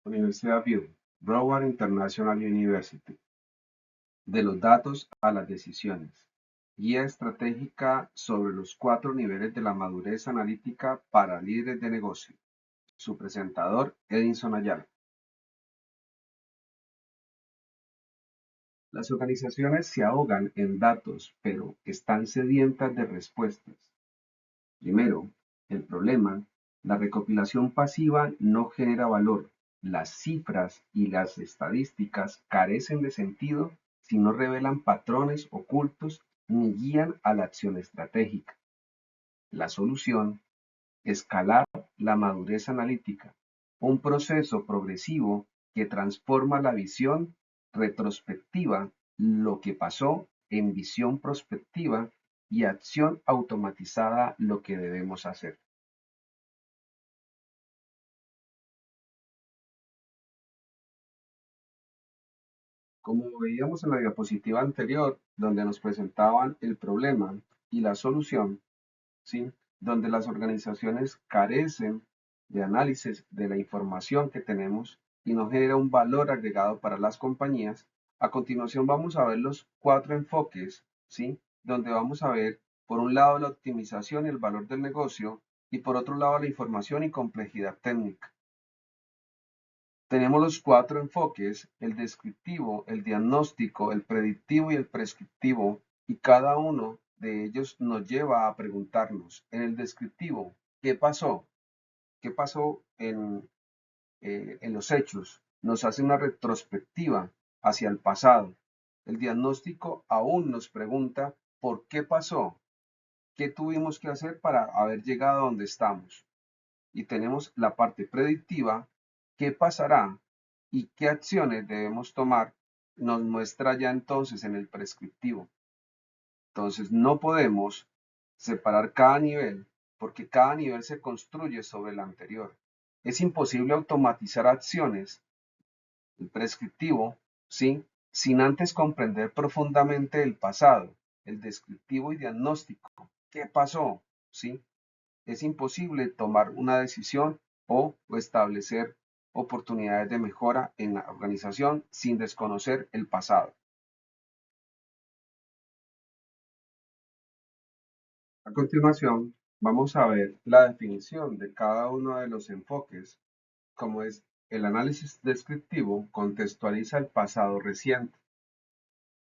Universidad View, Broward International University. De los datos a las decisiones. Guía estratégica sobre los 4 niveles de la madurez analítica para líderes de negocio. Su presentador, Edinson Ayala. Las organizaciones se ahogan en datos, pero están sedientas de respuestas. Primero, el problema, la recopilación pasiva no genera valor. Las cifras y las estadísticas carecen de sentido si no revelan patrones ocultos ni guían a la acción estratégica. La solución, escalar la madurez analítica, un proceso progresivo que transforma la visión retrospectiva, lo que pasó, en visión prospectiva y acción automatizada, lo que debemos hacer. Como veíamos en la diapositiva anterior, donde nos presentaban el problema y la solución, ¿sí? Donde las organizaciones carecen de análisis de la información que tenemos y no genera un valor agregado para las compañías. A continuación vamos a ver los 4 enfoques, ¿sí? Donde vamos a ver, por un lado, la optimización y el valor del negocio, y por otro lado, la información y complejidad técnica. Tenemos los 4 enfoques: el descriptivo, el diagnóstico, el predictivo y el prescriptivo, y cada uno de ellos nos lleva a preguntarnos, en el descriptivo, ¿qué pasó? ¿Qué pasó en los hechos? Nos hace una retrospectiva hacia el pasado. El diagnóstico aún nos pregunta, ¿por qué pasó? ¿Qué tuvimos que hacer para haber llegado a donde estamos? Y tenemos la parte predictiva, ¿qué pasará y qué acciones debemos tomar? Nos muestra ya entonces en el prescriptivo. Entonces no podemos separar cada nivel porque cada nivel se construye sobre el anterior. Es imposible automatizar acciones, el prescriptivo, ¿sí? Sin antes comprender profundamente el pasado, el descriptivo y diagnóstico. ¿Qué pasó? ¿Sí? Es imposible tomar una decisión o establecer oportunidades de mejora en la organización sin desconocer el pasado. A continuación, vamos a ver la definición de cada uno de los enfoques, como es el análisis descriptivo, contextualiza el pasado reciente.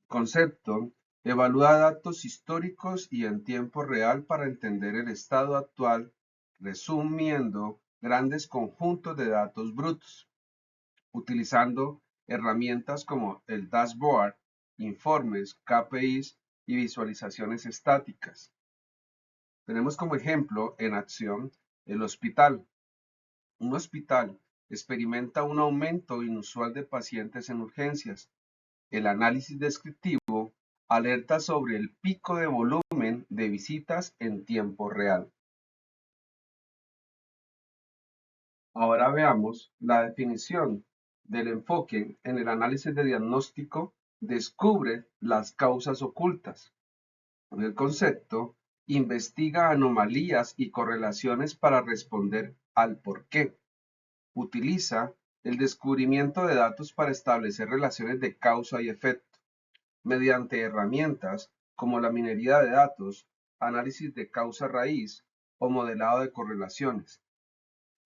Concepto, evalúa datos históricos y en tiempo real para entender el estado actual, resumiendo grandes conjuntos de datos brutos, utilizando herramientas como el dashboard, informes, KPIs y visualizaciones estáticas. Tenemos como ejemplo en acción el hospital. Un hospital experimenta un aumento inusual de pacientes en urgencias. El análisis descriptivo alerta sobre el pico de volumen de visitas en tiempo real. Ahora veamos la definición del enfoque en el análisis de diagnóstico. Descubre las causas ocultas. En el concepto, investiga anomalías y correlaciones para responder al por qué. Utiliza el descubrimiento de datos para establecer relaciones de causa y efecto, mediante herramientas como la minería de datos, análisis de causa raíz o modelado de correlaciones.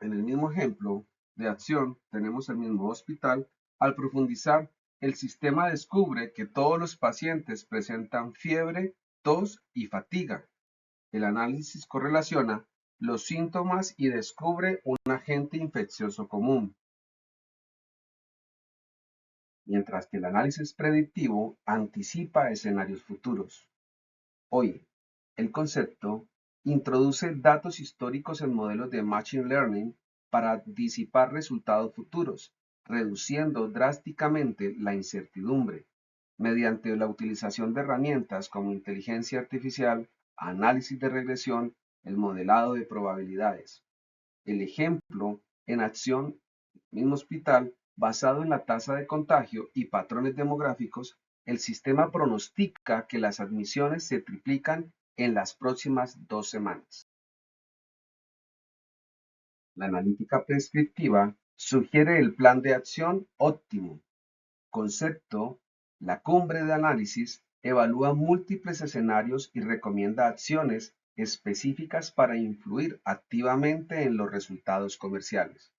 En el mismo ejemplo de acción tenemos el mismo hospital. Al profundizar, el sistema descubre que todos los pacientes presentan fiebre, tos y fatiga. El análisis correlaciona los síntomas y descubre un agente infeccioso común, mientras que el análisis predictivo anticipa escenarios futuros. Hoy, el concepto introduce datos históricos en modelos de Machine Learning para disipar resultados futuros, reduciendo drásticamente la incertidumbre, mediante la utilización de herramientas como inteligencia artificial, análisis de regresión, el modelado de probabilidades. El ejemplo en acción, mismo hospital, basado en la tasa de contagio y patrones demográficos, el sistema pronostica que las admisiones se triplican en las próximas 2 semanas. La analítica prescriptiva Sugiere el plan de acción óptimo. Concepto: la cumbre de análisis evalúa múltiples escenarios y recomienda acciones específicas para influir activamente en los resultados comerciales.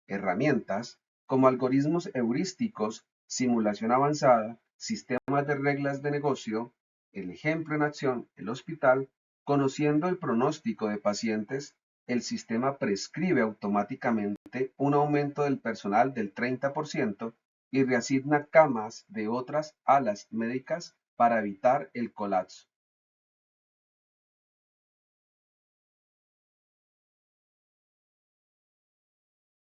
Herramientas como algoritmos heurísticos, simulación avanzada, sistemas de reglas de negocio, el ejemplo en acción, el hospital, conociendo el pronóstico de pacientes, el sistema prescribe automáticamente un aumento del personal del 30% y reasigna camas de otras alas médicas para evitar el colapso.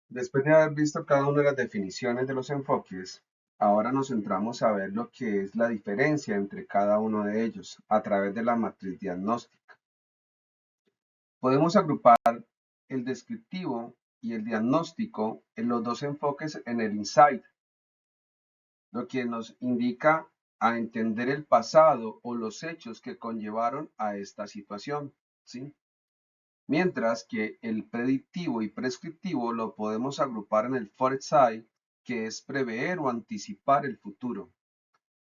Después de haber visto cada una de las definiciones de los enfoques, ahora nos centramos a ver lo que es la diferencia entre cada uno de ellos a través de la matriz diagnóstica. Podemos agrupar el descriptivo y el diagnóstico en los dos enfoques en el insight, lo que nos indica a entender el pasado o los hechos que conllevaron a esta situación, ¿sí? Mientras que el predictivo y prescriptivo lo podemos agrupar en el foresight, que es prever o anticipar el futuro.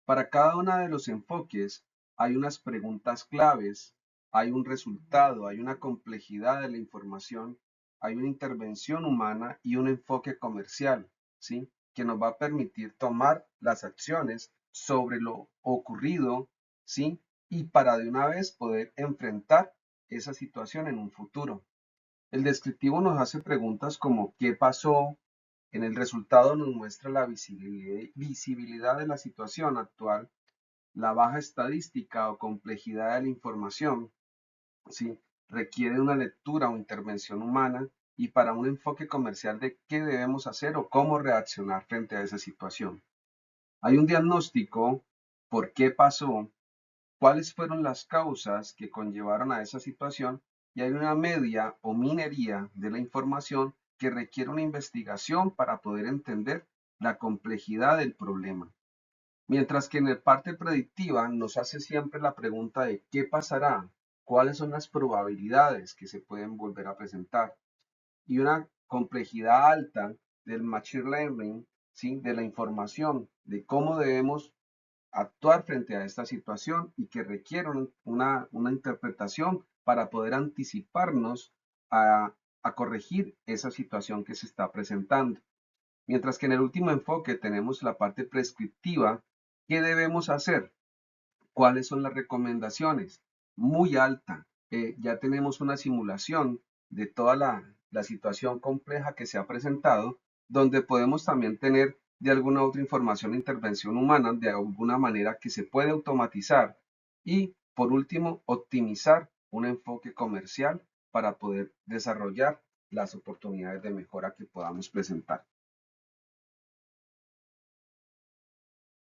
Para cada uno de los enfoques hay unas preguntas claves, hay un resultado, hay una complejidad de la información, hay una intervención humana y un enfoque comercial, ¿sí? Que nos va a permitir tomar las acciones sobre lo ocurrido, ¿sí? Y para de una vez poder enfrentar esa situación en un futuro. El descriptivo nos hace preguntas como ¿qué pasó? En el resultado nos muestra la visibilidad de la situación actual, la baja estadística o complejidad de la información, ¿sí? Requiere una lectura o intervención humana y para un enfoque comercial de qué debemos hacer o cómo reaccionar frente a esa situación. Hay un diagnóstico, por qué pasó, cuáles fueron las causas que conllevaron a esa situación y hay una media o minería de la información que requiere una investigación para poder entender la complejidad del problema. Mientras que en la parte predictiva nos hace siempre la pregunta de qué pasará, cuáles son las probabilidades que se pueden volver a presentar y una complejidad alta del machine learning, ¿sí? De la información, de cómo debemos actuar frente a esta situación y que requiere una interpretación para poder anticiparnos a corregir esa situación que se está presentando. Mientras que en el último enfoque tenemos la parte prescriptiva, ¿qué debemos hacer? ¿Cuáles son las recomendaciones? Muy alta. Ya tenemos una simulación de toda la situación compleja que se ha presentado, donde podemos también tener de alguna otra información e intervención humana, de alguna manera que se puede automatizar. Y por último, optimizar un enfoque comercial para poder desarrollar las oportunidades de mejora que podamos presentar.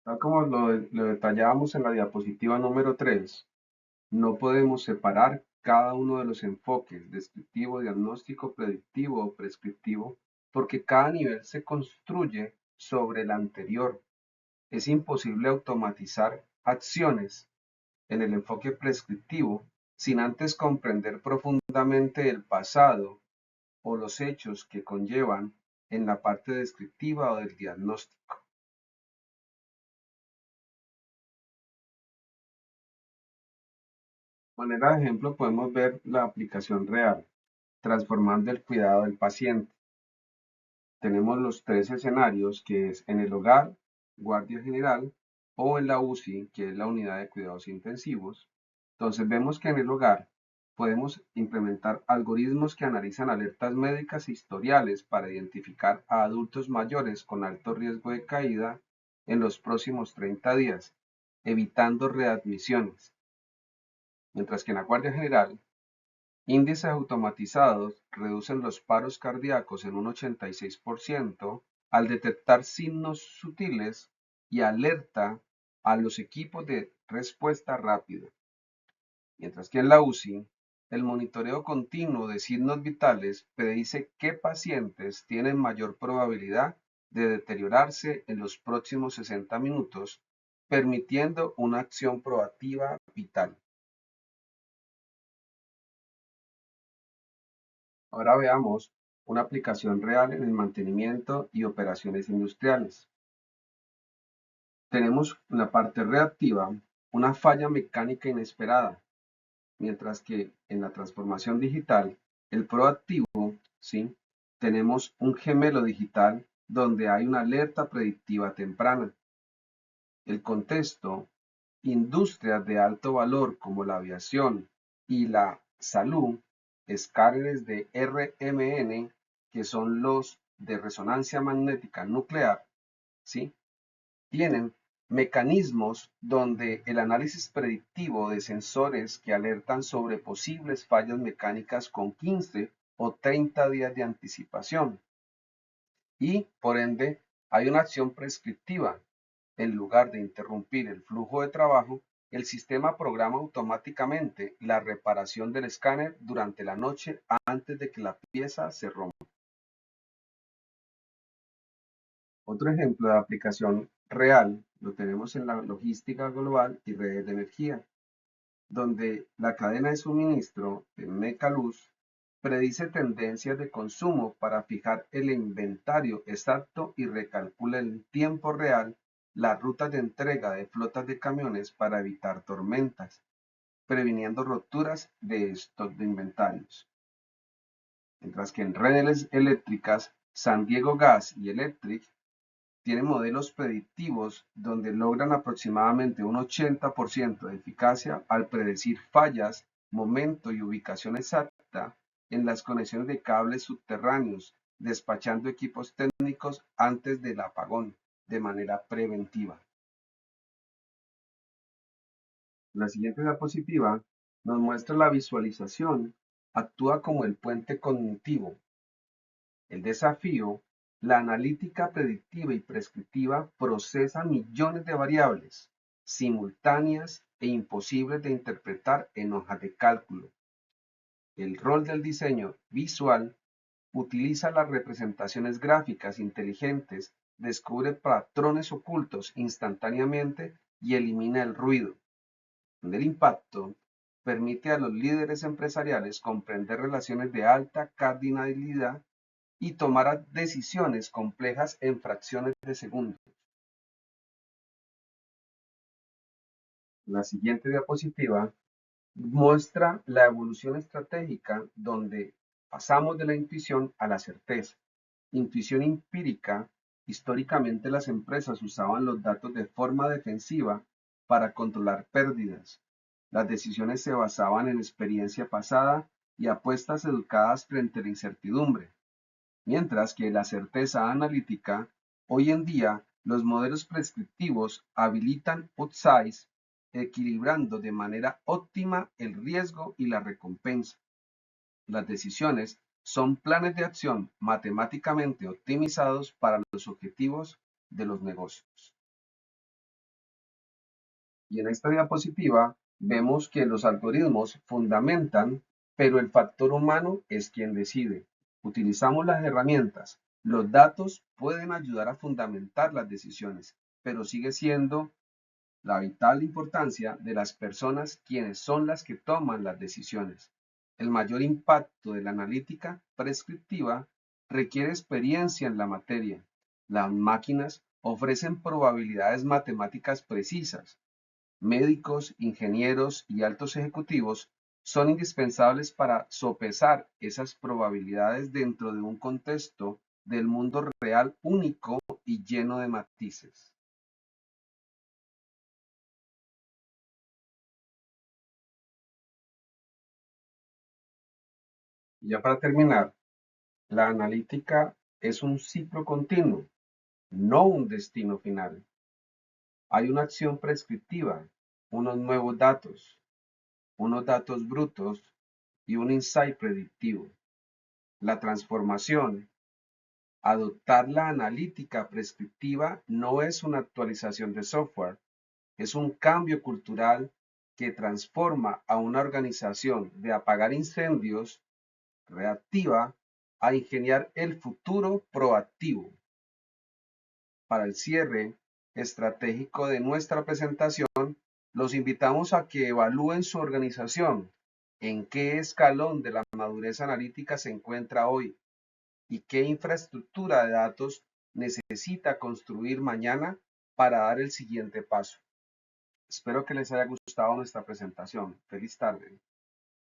Tal como lo detallábamos en la diapositiva número 3, no podemos separar cada uno de los enfoques, descriptivo, diagnóstico, predictivo o prescriptivo, porque cada nivel se construye sobre el anterior. Es imposible automatizar acciones en el enfoque prescriptivo sin antes comprender profundamente el pasado o los hechos que conllevan en la parte descriptiva o del diagnóstico. De manera de ejemplo, podemos ver la aplicación real, transformando el cuidado del paciente. Tenemos los tres escenarios, que es en el hogar, guardia general, o en la UCI, que es la unidad de cuidados intensivos. Entonces vemos que en el hogar podemos implementar algoritmos que analizan alertas médicas e historiales para identificar a adultos mayores con alto riesgo de caída en los próximos 30 días, evitando readmisiones. Mientras que en la guardia general, índices automatizados reducen los paros cardíacos en un 86% al detectar signos sutiles y alerta a los equipos de respuesta rápida. Mientras que en la UCI, el monitoreo continuo de signos vitales predice qué pacientes tienen mayor probabilidad de deteriorarse en los próximos 60 minutos, permitiendo una acción proactiva vital. Ahora veamos una aplicación real en el mantenimiento y operaciones industriales. Tenemos en la parte reactiva una falla mecánica inesperada, mientras que en la transformación digital, el proactivo, ¿sí? Tenemos un gemelo digital donde hay una alerta predictiva temprana. El contexto, industrias de alto valor como la aviación y la salud, escáneres de RMN, que son los de resonancia magnética nuclear, ¿sí? Tienen mecanismos donde el análisis predictivo de sensores que alertan sobre posibles fallas mecánicas con 15 o 30 días de anticipación. Y, por ende, hay una acción prescriptiva. En lugar de interrumpir el flujo de trabajo, el sistema programa automáticamente la reparación del escáner durante la noche antes de que la pieza se rompa. Otro ejemplo de aplicación real lo tenemos en la logística global y redes de energía, donde la cadena de suministro de Mecaluz predice tendencias de consumo para fijar el inventario exacto y recalcula en tiempo real las rutas de entrega de flotas de camiones para evitar tormentas, previniendo rupturas de stock de inventarios. Mientras que en redes eléctricas, San Diego Gas y Electric tienen modelos predictivos donde logran aproximadamente un 80% de eficacia al predecir fallas, momento y ubicación exacta en las conexiones de cables subterráneos, despachando equipos técnicos antes del apagón de manera preventiva. La siguiente diapositiva nos muestra la visualización, actúa como el puente cognitivo. El desafío, la analítica predictiva y prescriptiva procesa millones de variables simultáneas e imposibles de interpretar en hojas de cálculo. El rol del diseño visual utiliza las representaciones gráficas inteligentes, descubre patrones ocultos instantáneamente y elimina el ruido. El impacto permite a los líderes empresariales comprender relaciones de alta cardinalidad y tomar decisiones complejas en fracciones de segundos. La siguiente diapositiva muestra la evolución estratégica donde pasamos de la intuición a la certeza. Intuición empírica, históricamente las empresas usaban los datos de forma defensiva para controlar pérdidas. Las decisiones se basaban en experiencia pasada y apuestas educadas frente a la incertidumbre. Mientras que la certeza analítica, hoy en día los modelos prescriptivos habilitan outsize, equilibrando de manera óptima el riesgo y la recompensa. Las decisiones son planes de acción matemáticamente optimizados para los objetivos de los negocios. Y en esta diapositiva vemos que los algoritmos fundamentan, pero el factor humano es quien decide. Utilizamos las herramientas. Los datos pueden ayudar a fundamentar las decisiones, pero sigue siendo la vital importancia de las personas quienes son las que toman las decisiones. El mayor impacto de la analítica prescriptiva requiere experiencia en la materia. Las máquinas ofrecen probabilidades matemáticas precisas. Médicos, ingenieros y altos ejecutivos son indispensables para sopesar esas probabilidades dentro de un contexto del mundo real único y lleno de matices. Y ya para terminar, la analítica es un ciclo continuo, no un destino final. Hay una acción prescriptiva, unos nuevos datos, unos datos brutos y un insight predictivo. La transformación, adoptar la analítica prescriptiva no es una actualización de software, es un cambio cultural que transforma a una organización de apagar incendios reactiva a ingeniar el futuro proactivo. Para el cierre estratégico de nuestra presentación, los invitamos a que evalúen su organización, en qué escalón de la madurez analítica se encuentra hoy y qué infraestructura de datos necesita construir mañana para dar el siguiente paso. Espero que les haya gustado nuestra presentación. Feliz tarde.